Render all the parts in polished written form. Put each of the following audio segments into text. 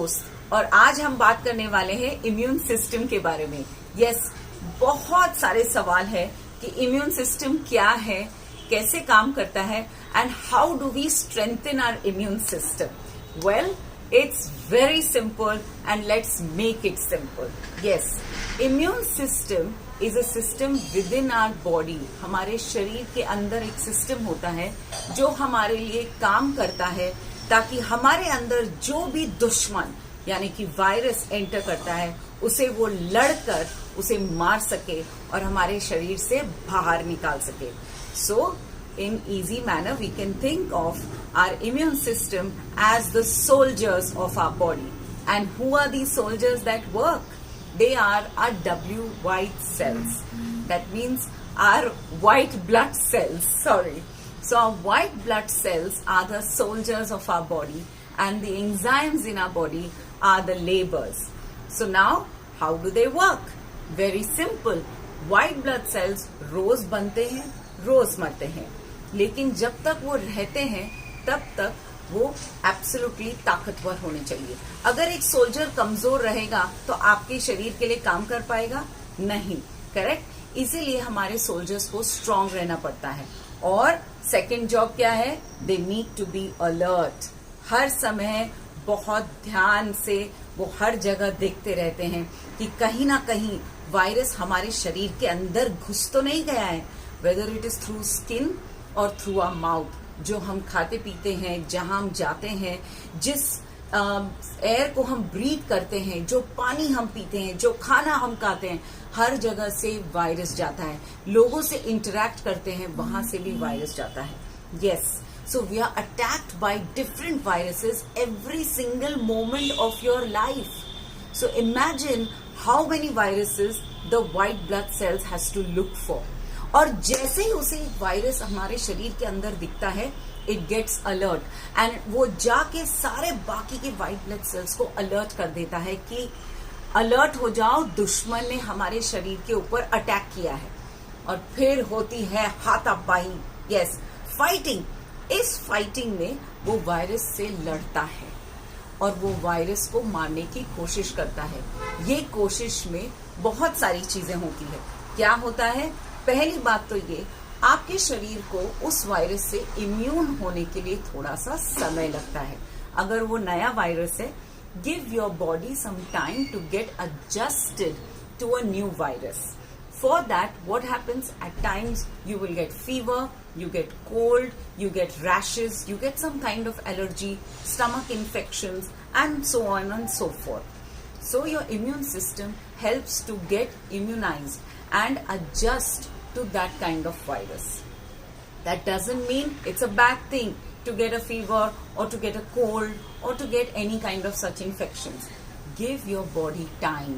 दोस्त और आज हम बात करने वाले हैं इम्यून सिस्टम के बारे में। यस, बहुत सारे सवाल है कि इम्यून सिस्टम क्या है, कैसे काम करता है and how do we strengthen our immune system. Well, it's very simple and let's make it simple. Yes, immune system is a system within our body. हमारे शरीर के अंदर एक सिस्टम होता है जो हमारे लिए काम करता है ताकि हमारे अंदर जो भी दुश्मन यानी कि वायरस एंटर करता है उसे वो लड़कर उसे मार सके और हमारे शरीर से बाहर निकाल सके। सो in easy manner we can think of our immune system as the soldiers of our body. And who are these soldiers that work? They are our W white cells. That means our white blood cells. Sorry. So our white blood cells are the soldiers of our body and the enzymes in our body are the laborers. So now how do they work? Very simple. White blood cells रोज बनते हैं, रोज मरते हैं, लेकिन जब तक वो रहते हैं तब तक वो एब्सोल्युटली ताकतवर होने चाहिए। अगर एक सोल्जर कमजोर रहेगा तो आपके शरीर के लिए काम कर पाएगा? नहीं, करेक्ट। इसीलिए हमारे सोल्जर्स को स्ट्रांग रहना पड़ता है। और सेकंड जॉब क्या है? They need to be alert. हर समय बहुत ध्यान से वो हर जगह देखते रहते हैं कि कहीं ना कहीं वायरस हमारे शरीर के अंदर घुस तो नहीं गया है, whether it is through skin और थ्रू आवर माउथ। जो हम खाते पीते हैं, जहां हम जाते हैं, जिस एयर को हम ब्रीथ करते हैं, जो पानी हम पीते हैं, जो खाना हम खाते हैं, हर जगह से वायरस जाता है। लोगों से इंटरेक्ट करते हैं, वहां से भी वायरस जाता है। Yes, so we are attacked by different viruses every single moment of your life. So imagine how many viruses the white blood cells has to look for. और जैसे ही उसे वायरस हमारे शरीर के अंदर दिखता है, इट गेट्स अलर्ट एंड वो जाके सारे बाकी के व्हाइट ब्लड सेल्स को अलर्ट कर देता है कि अलर्ट हो जाओ, दुश्मन ने हमारे शरीर के ऊपर अटैक किया है। और फिर होती है हाथापाई, यस, फाइटिंग। इस फाइटिंग में वो वायरस से लड़ता है और वो वायरस को मारने की कोशिश करता है। ये कोशिश में बहुत सारी चीजें होती है। क्या होता है? पहली बात तो ये, आपके शरीर को उस वायरस से इम्यून होने के लिए थोड़ा सा समय लगता है। अगर वो नया वायरस है, give your body some time to get adjusted to a new virus. For that, what happens at times, you will get fever, you get cold, you get rashes, you get some kind of allergy, stomach infections, and so on and so forth. So your immune system helps to get immunized and adjust to that kind of virus. That doesn't mean it's a bad thing to get a fever or to get a cold or to get any kind of such infections. Give your body time.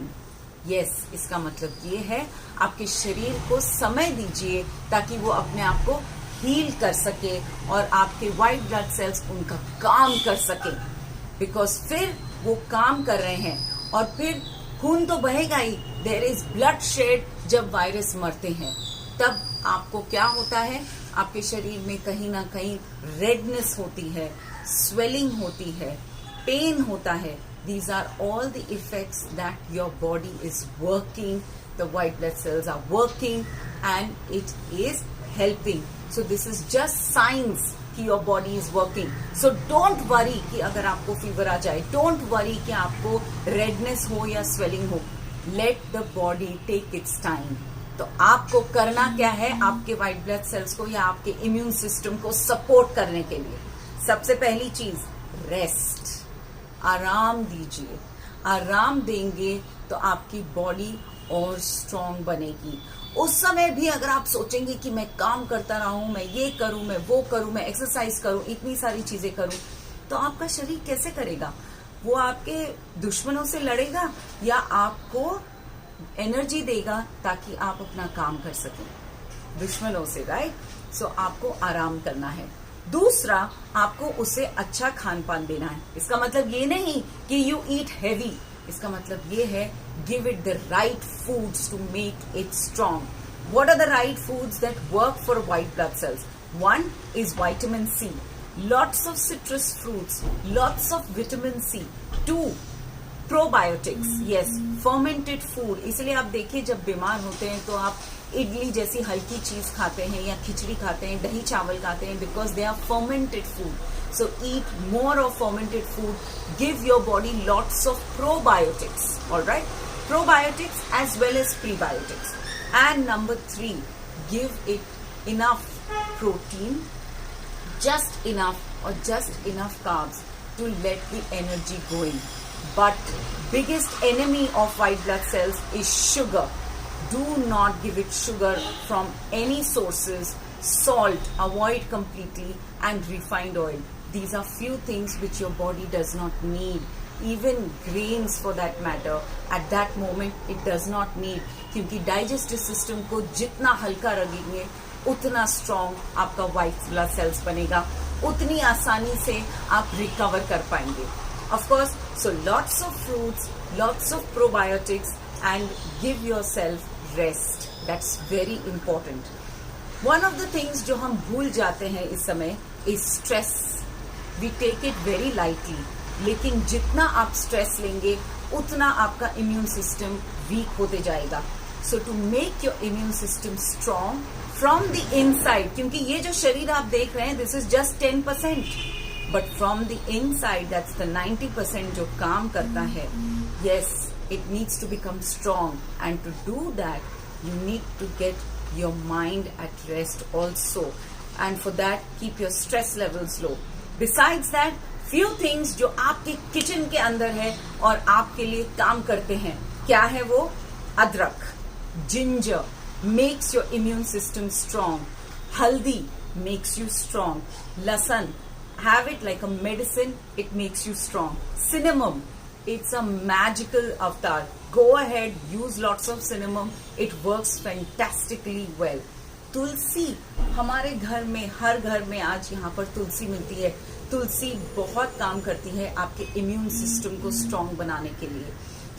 Yes, इसका मतलब ये है आपके शरीर को समय दीजिए ताकि वो अपने आप को हील कर सके और आपके व्हाइट ब्लड सेल्स उनका काम कर सके। बिकॉज फिर वो काम कर रहे हैं और फिर खून तो बहेगा ही। There is bloodshed. जब वायरस मरते हैं तब आपको क्या होता है? आपके शरीर में कहीं ना कहीं रेडनेस होती है, स्वेलिंग होती है, पेन होता है। These are all the effects that your body is working, the white blood cells are working and it is helping. So this is just signs कि your body is working. So don't worry कि अगर आपको fever आ जाए, don't worry कि आपको redness हो या swelling हो। Let the body take its time. तो आपको करना क्या है? आपके white blood cells को या आपके immune system को support करने के लिए सबसे पहली चीज, rest. आराम दीजिए। आराम देंगे तो आपकी बॉडी और स्ट्रांग बनेगी। उस समय भी अगर आप सोचेंगे कि मैं काम करता रहा हूं, मैं ये करूं, मैं वो करूं, मैं एक्सरसाइज करूं, इतनी सारी चीजें करूं, तो आपका शरीर कैसे करेगा? वो आपके दुश्मनों से लड़ेगा या आपको एनर्जी देगा ताकि आप अपना काम कर सकें? दुश्मनों से, राइट? सो आपको आराम करना है। दूसरा, आपको उसे अच्छा खान पान देना है। इसका मतलब ये नहीं कि यू ईट हैवी, इसका मतलब ये है give it the right foods to make it strong. What are the right foods that work for white blood cells? One is vitamin C, lots of citrus fruits, lots of vitamin C. 2, probiotics, yes, fermented food. इसलिए आप देखिए जब बीमार होते हैं तो आप इडली जैसी हल्की चीज खाते हैं या खिचड़ी खाते हैं, दही चावल खाते हैं, because they are fermented food. So eat more of fermented food, give your body lots of probiotics, alright, probiotics as well as prebiotics. And number 3, give it enough protein, just enough or just enough carbs to let the energy going. But biggest enemy of white blood cells is sugar. Do not give it sugar from any sources. Salt, avoid completely, and refined oil. These are few things which your body does not need. Even grains for that matter, at that moment it does not need. क्योंकि digestive system को जितना हल्का रखेंगे उतना strong आपका white blood sales बनेगा, उतनी आसानी से आप रिकवर कर पाएंगे। Of course, so lots of fruits, lots of probiotics and give yourself rest, that's very important. One of the things जो हम भूल जाते हैं इस समय is stress. We take it very lightly, लेकिन जितना आप स्ट्रेस लेंगे उतना आपका इम्यून सिस्टम वीक होते जाएगा। So to make your immune system strong from the inside, क्योंकि ये जो शरीर आप देख रहे हैं this is just 10%, but from the inside that's the 90% जो काम करता है। Yes, it needs to become strong and to do that you need to get your mind at rest also, and for that keep your stress levels low. Besides that few things जो आपके kitchen के अंदर है और आपके लिए काम करते हैं, क्या है वो? अदरक, ginger makes your immune system strong. Haldi makes you strong. Lasan, have it like a medicine, it makes you strong. Cinnamon, it's a magical avatar. Go ahead, use lots of cinnamon, it works fantastically well. तुलसी, हमारे घर में, हर घर में आज यहाँ पर तुलसी मिलती है। तुलसी बहुत काम करती है आपके इम्यून सिस्टम को स्ट्रॉन्ग बनाने के लिए।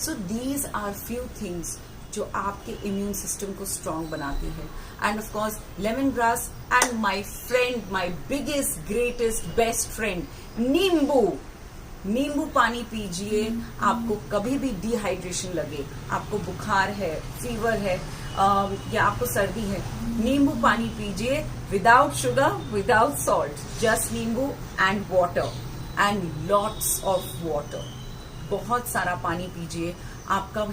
So these are few things जो आपके इम्यून सिस्टम को स्ट्रॉन्ग बनाती है। And of course lemon grass and my friend, my biggest greatest best friend, नींबू। नींबू पानी पीजिए, आपको कभी भी डिहाइड्रेशन लगे, आपको बुखार है, फीवर है या आपको सर्दी है, नींबू पानी पीजिए without sugar, without salt, just nimbu and water and lots of water. बहुत सारा पानी पीजिए, आपका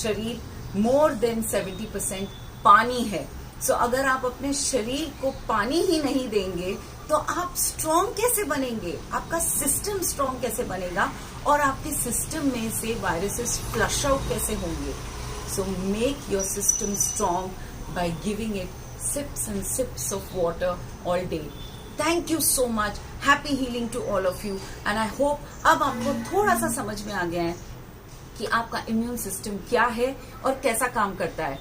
शरीर मोर देन 70% पानी है। सो अगर आप अपने शरीर को पानी ही नहीं देंगे तो आप स्ट्रॉन्ग कैसे बनेंगे? आपका सिस्टम स्ट्रॉन्ग कैसे बनेगा और आपके सिस्टम में से वायरसेस फ्लश आउट कैसे होंगे? So make your system strong by giving it sips and sips of water all day. Thank you so much. Happy healing to all of you. And I hope अब आपको थोड़ा सा समझ में आ गया है कि आपका इम्यून सिस्टम क्या है और कैसा काम करता है।